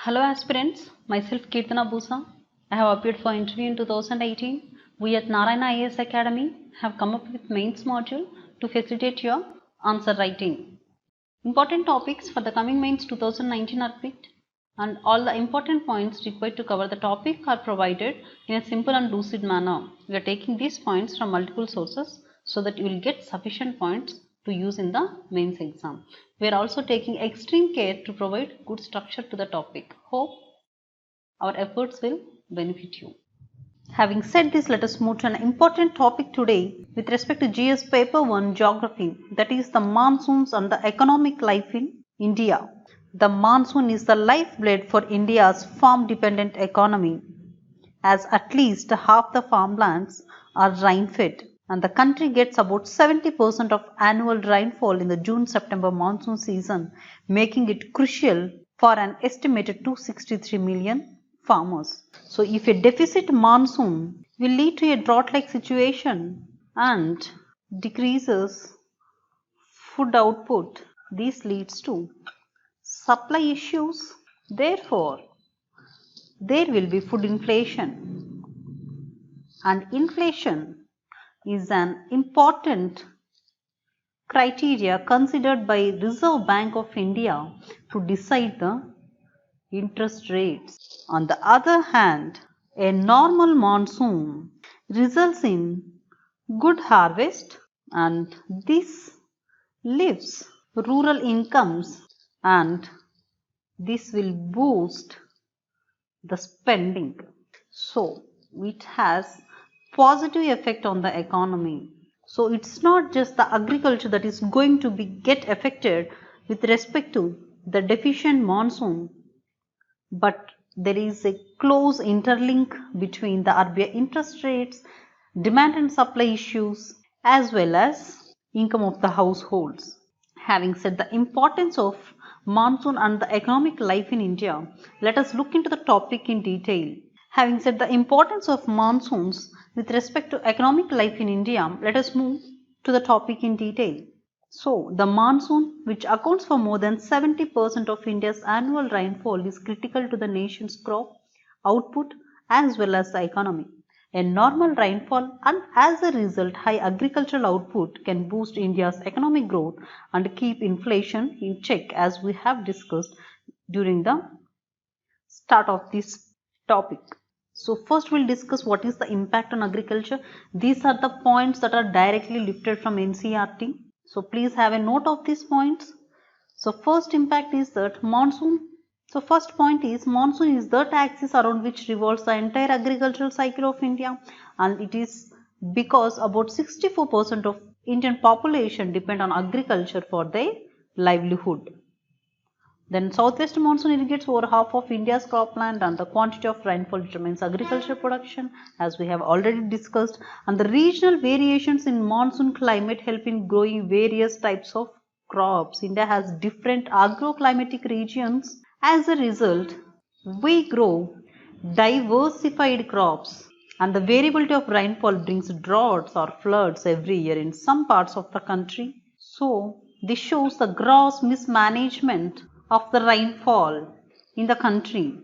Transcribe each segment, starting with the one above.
Hello aspirants, myself Kirtana Busa. I have appeared for interview in 2018. We at Narayana IAS Academy have come up with mains module to facilitate your answer writing. Important topics for the coming mains 2019 are picked and all the important points required to cover the topic are provided in a simple and lucid manner. We are taking these points from multiple sources so that you will get sufficient points to use in the mains exam. We are also taking extreme care to provide good structure to the topic. Hope our efforts will benefit you. Having said this, let us move to an important topic today with respect to GS paper 1 geography, that is the monsoons and the economic life in India. The monsoon is the lifeblood for India's farm dependent economy, as at least half the farmlands are rain fed and the country gets about 70% of annual rainfall in the June-September monsoon season, making it crucial for an estimated 263 million farmers. So if a deficit monsoon will lead to a drought-like situation and decreases food output, this leads to supply issues. Therefore, there will be food inflation, and inflation is an important criteria considered by Reserve Bank of India to decide the interest rates. On the other hand, a normal monsoon results in good harvest and this lifts rural incomes and this will boost the spending. So it has positive effect on the economy. So it's not just the agriculture that is going to get affected with respect to the deficient monsoon, but there is a close interlink between the RBI interest rates, demand and supply issues, as well as income of the households. Having said the importance of monsoon and the economic life in India, let us look into the topic in detail. Having said the importance of monsoons with respect to economic life in India, let us move to the topic in detail. So, the monsoon, which accounts for more than 70% of India's annual rainfall, is critical to the nation's crop output as well as the economy. A normal rainfall and as a result high agricultural output can boost India's economic growth and keep inflation in check, as we have discussed during the start of this topic. So first we'll discuss what is the impact on agriculture. These are the points that are directly lifted from NCERT. So please have a note of these points. So first impact is that monsoon. So first point is monsoon is that axis around which revolves the entire agricultural cycle of India, and it is because about 64% of Indian population depend on agriculture for their livelihood. Then southwest monsoon irrigates over half of India's cropland and the quantity of rainfall determines agricultural production, as we have already discussed, and the regional variations in monsoon climate help in growing various types of crops. India has different agroclimatic regions. As a result, we grow diversified crops and the variability of rainfall brings droughts or floods every year in some parts of the country. So this shows the gross mismanagement of the rainfall in the country.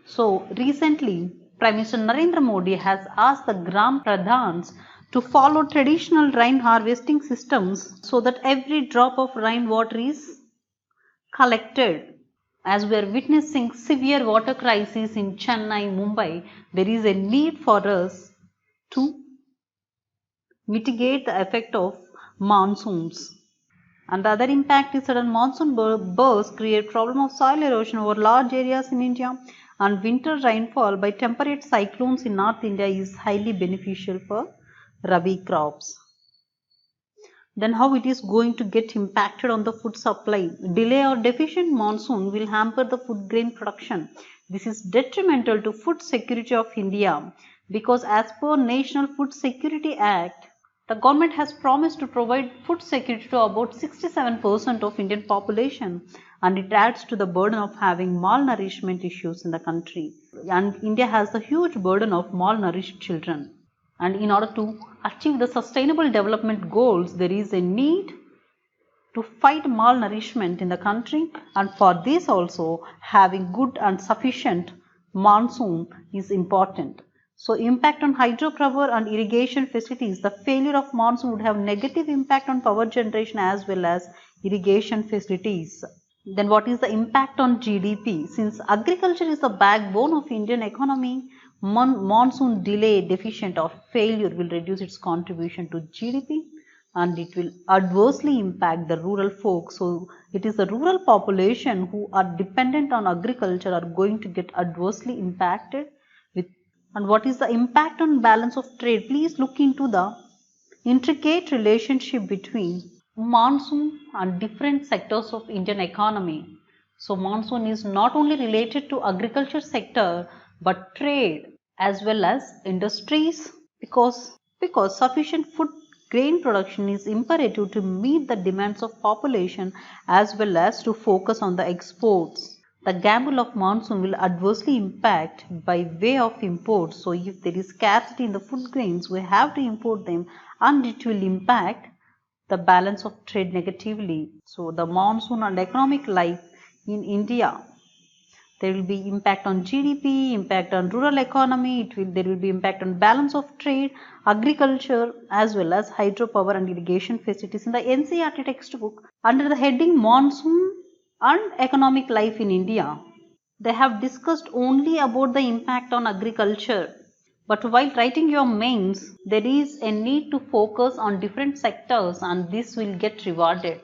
So recently, Prime Minister Narendra Modi has asked the Gram Pradhans to follow traditional rain harvesting systems so that every drop of rainwater is collected. As we are witnessing severe water crisis in Chennai, Mumbai, there is a need for us to mitigate the effect of monsoons. And the other impact is sudden monsoon bursts create problem of soil erosion over large areas in India, and winter rainfall by temperate cyclones in North India is highly beneficial for Rabi crops. Then how it is going to get impacted on the food supply? Delay or deficient monsoon will hamper the food grain production. This is detrimental to food security of India because as per National Food Security Act, the government has promised to provide food security to about 67% of Indian population, and it adds to the burden of having malnourishment issues in the country. And India has the huge burden of malnourished children. And in order to achieve the sustainable development goals, there is a need to fight malnourishment in the country, and for this also having good and sufficient monsoon is important. So impact on hydropower and irrigation facilities. The failure of monsoon would have negative impact on power generation as well as irrigation facilities. Then what is the impact on GDP? Since agriculture is the backbone of Indian economy, monsoon delay, deficient or failure will reduce its contribution to GDP and it will adversely impact the rural folk. So it is the rural population who are dependent on agriculture are going to get adversely impacted with. And what is the impact on balance of trade? Please look into the intricate relationship between monsoon and different sectors of Indian economy. So monsoon is not only related to agriculture sector but trade as well as industries because sufficient food grain production is imperative to meet the demands of population as well as to focus on the exports. The gamble of monsoon will adversely impact by way of imports. So if there is scarcity in the food grains, we have to import them and it will impact the balance of trade negatively. So the monsoon and economic life in India, there will be impact on GDP, impact on rural economy, there will be impact on balance of trade, agriculture as well as hydropower and irrigation facilities. In the NCERT textbook, under the heading monsoon and economic life in India, they have discussed only about the impact on agriculture. But while writing your mains, there is a need to focus on different sectors and this will get rewarded.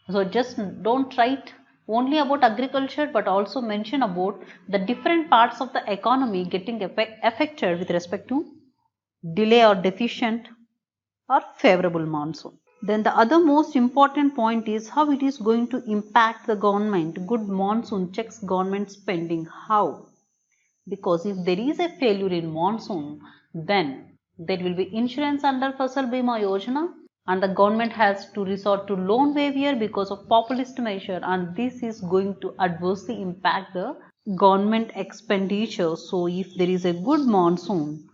So just don't write only about agriculture but also mention about the different parts of the economy getting affected with respect to delay or deficient or favorable monsoon. Then the other most important point is how it is going to impact the government. Good monsoon checks government spending. How? Because if there is a failure in monsoon, then there will be insurance under Fasal Bima Yojana and the government has to resort to loan waiver because of populist measure and this is going to adversely impact the government expenditure. So if there is a good monsoon,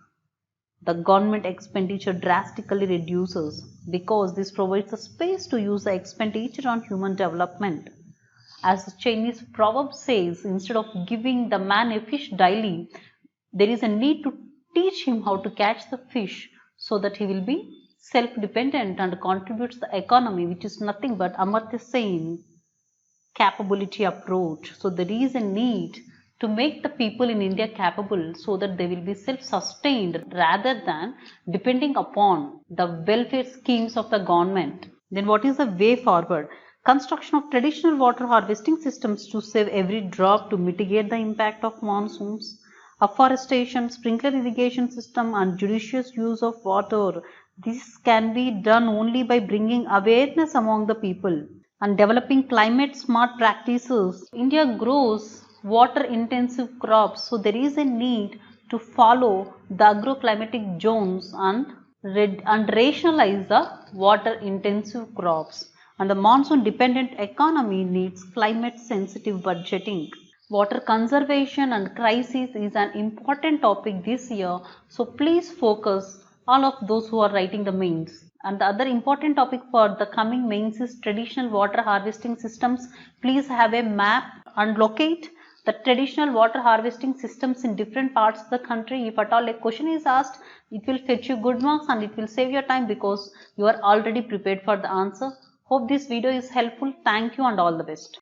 the government expenditure drastically reduces because this provides a space to use the expenditure on human development. As the Chinese proverb says, instead of giving the man a fish daily, there is a need to teach him how to catch the fish so that he will be self-dependent and contributes the economy, which is nothing but Amartya Sen capability approach. So there is a need to make the people in India capable so that they will be self-sustained rather than depending upon the welfare schemes of the government. Then what is the way forward? Construction of traditional water harvesting systems to save every drop to mitigate the impact of monsoons. Afforestation, sprinkler irrigation system and judicious use of water. This can be done only by bringing awareness among the people and developing climate smart practices. India grows water intensive crops, so there is a need to follow the agroclimatic zones and rationalize the water intensive crops. And the monsoon dependent economy needs climate sensitive budgeting. Water conservation and crisis is an important topic this year, so please focus all of those who are writing the mains. And the other important topic for the coming mains is traditional water harvesting systems. Please have a map and locate the traditional water harvesting systems in different parts of the country. If at all a question is asked, it will fetch you good marks and it will save your time because you are already prepared for the answer. Hope this video is helpful. Thank you and all the best.